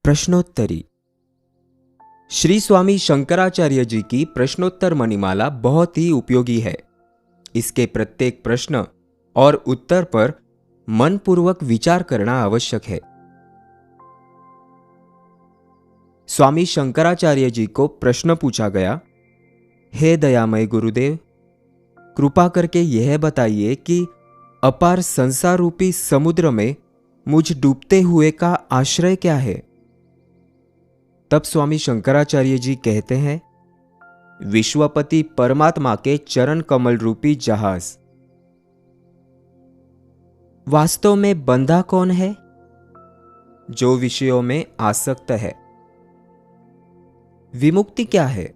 प्रश्नोत्तरी। श्री स्वामी शंकराचार्य जी की प्रश्नोत्तर मणिमाला बहुत ही उपयोगी है। इसके प्रत्येक प्रश्न और उत्तर पर मनपूर्वक विचार करना आवश्यक है। स्वामी शंकराचार्य जी को प्रश्न पूछा गया, हे दयामय गुरुदेव, कृपा करके यह बताइए कि अपार संसार रूपी समुद्र में मुझ डूबते हुए का आश्रय क्या है। तब स्वामी शंकराचार्य जी कहते हैं, विश्वपति परमात्मा के चरण कमल रूपी जहाज। वास्तव में बंधा कौन है? जो विषयों में आसक्त है। विमुक्ति क्या है?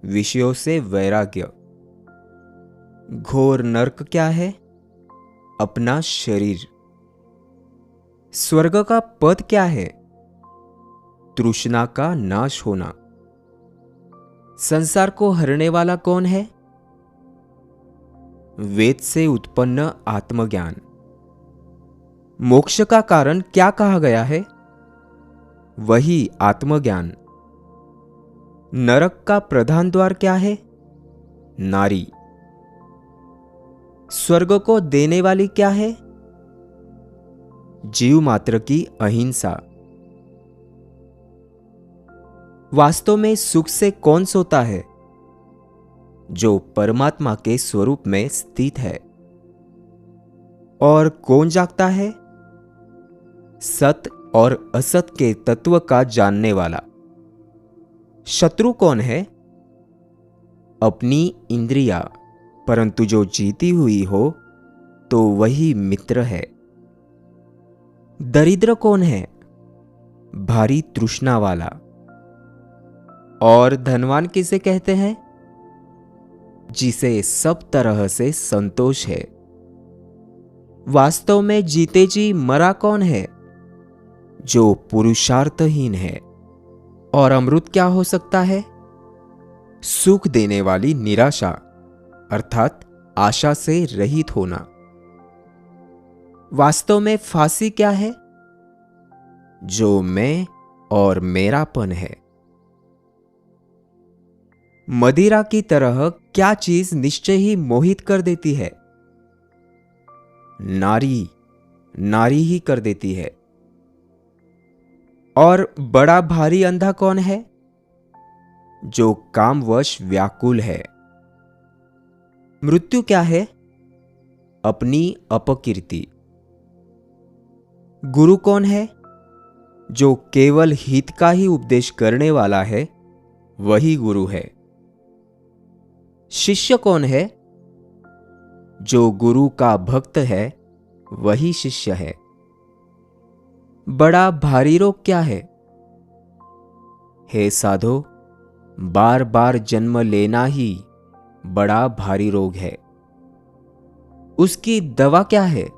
विषयों से वैराग्य। घोर नरक क्या है? अपना शरीर। स्वर्ग का पद क्या है? तृष्णा का नाश होना। संसार को हरने वाला कौन है? वेद से उत्पन्न आत्मज्ञान। मोक्ष का कारण क्या कहा गया है? वही आत्मज्ञान। नरक का प्रधान द्वार क्या है? नारी। स्वर्ग को देने वाली क्या है? जीव मात्र की अहिंसा। वास्तव में सुख से कौन सोता है? जो परमात्मा के स्वरूप में स्थित है। और कौन जागता है? सत और असत के तत्व का जानने वाला। शत्रु कौन है? अपनी इंद्रिया, परंतु जो जीती हुई हो तो वही मित्र है। दरिद्र कौन है? भारी तृष्णा वाला। और धनवान किसे कहते हैं? जिसे सब तरह से संतोष है। वास्तव में जीते जी मरा कौन है? जो पुरुषार्थहीन है। और अमृत क्या हो सकता है? सुख देने वाली निराशा, अर्थात आशा से रहित होना। वास्तव में फांसी क्या है? जो मैं और मेरापन है। मदिरा की तरह क्या चीज निश्चय ही मोहित कर देती है? नारी, नारी ही कर देती है। और बड़ा भारी अंधा कौन है? जो कामवश व्याकुल है। मृत्यु क्या है? अपनी अपकीर्ति। गुरु कौन है? जो केवल हित का ही उपदेश करने वाला है, वही गुरु है। शिष्य कौन है? जो गुरु का भक्त है, वही शिष्य है। बड़ा भारी रोग क्या है? हे साधो, बार बार जन्म लेना ही बड़ा भारी रोग है। उसकी दवा क्या है?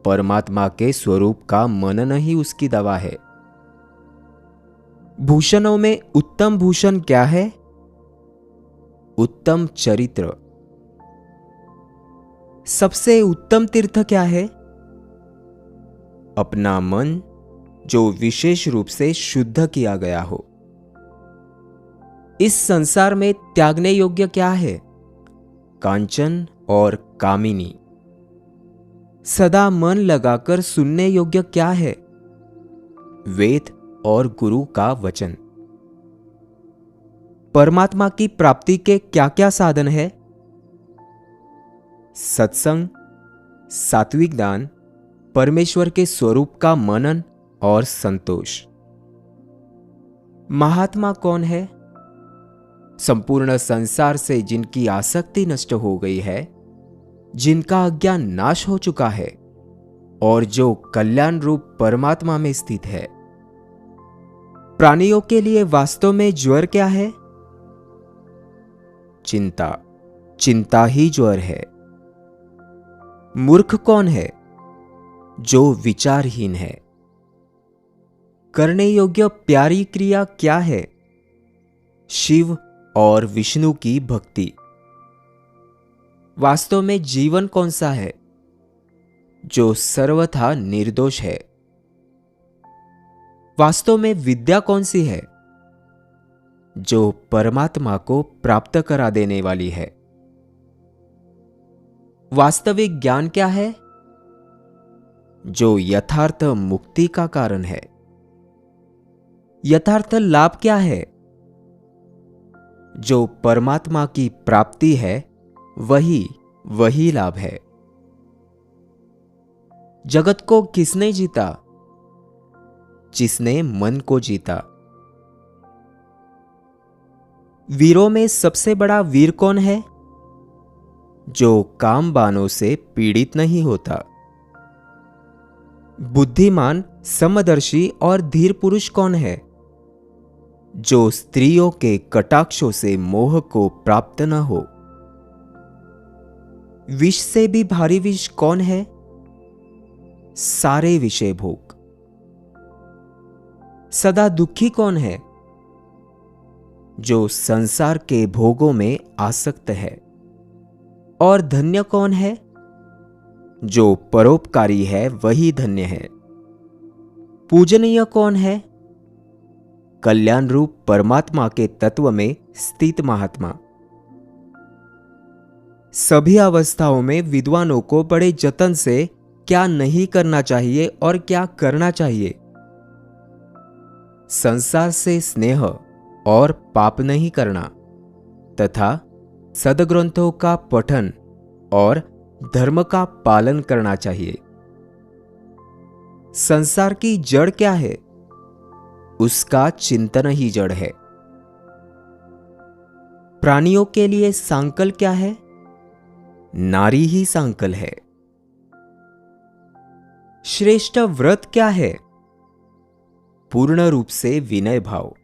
परमात्मा के स्वरूप का मनन ही उसकी दवा है। भूषणों में उत्तम भूषण क्या है? उत्तम चरित्र। सबसे उत्तम तीर्थ क्या है? अपना मन, जो विशेष रूप से शुद्ध किया गया हो। इस संसार में त्यागने योग्य क्या है? कांचन और कामिनी। सदा मन लगाकर सुनने योग्य क्या है? वेद और गुरु का वचन। परमात्मा की प्राप्ति के क्या क्या साधन है? सत्संग, सात्विक दान, परमेश्वर के स्वरूप का मनन और संतोष। महात्मा कौन है? संपूर्ण संसार से जिनकी आसक्ति नष्ट हो गई है, जिनका अज्ञान नाश हो चुका है और जो कल्याण रूप परमात्मा में स्थित है। प्राणियों के लिए वास्तव में ज्वर क्या है? चिंता। चिंता ही ज्वर है। मूर्ख कौन है? जो विचारहीन है। करने योग्य प्यारी क्रिया क्या है? शिव और विष्णु की भक्ति। वास्तव में जीवन कौन सा है? जो सर्वथा निर्दोष है। वास्तव में विद्या कौन सी है? जो परमात्मा को प्राप्त करा देने वाली है। वास्तविक ज्ञान क्या है? जो यथार्थ मुक्ति का कारण है। यथार्थ लाभ क्या है? जो परमात्मा की प्राप्ति है, वही लाभ है। जगत को किसने जीता? जिसने मन को जीता। वीरों में सबसे बड़ा वीर कौन है? जो काम बानों से पीड़ित नहीं होता। बुद्धिमान, समदर्शी और धीर पुरुष कौन है? जो स्त्रियों के कटाक्षों से मोह को प्राप्त न हो। विष से भी भारी विष कौन है? सारे विषय भोग। सदा दुखी कौन है? जो संसार के भोगों में आसक्त है। और धन्य कौन है? जो परोपकारी है वही धन्य है। पूजनीय कौन है? कल्याण रूप परमात्मा के तत्व में स्थित महात्मा। सभी अवस्थाओं में विद्वानों को बड़े जतन से क्या नहीं करना चाहिए और क्या करना चाहिए। संसार से स्नेह और पाप नहीं करना तथा सद्ग्रंथों का पठन और धर्म का पालन करना चाहिए। संसार की जड़ क्या है? उसका चिंतन ही जड़ है। प्राणियों के लिए सांकल क्या है? नारी ही सांकल है। श्रेष्ठ व्रत क्या है? पूर्ण रूप से विनय भाव।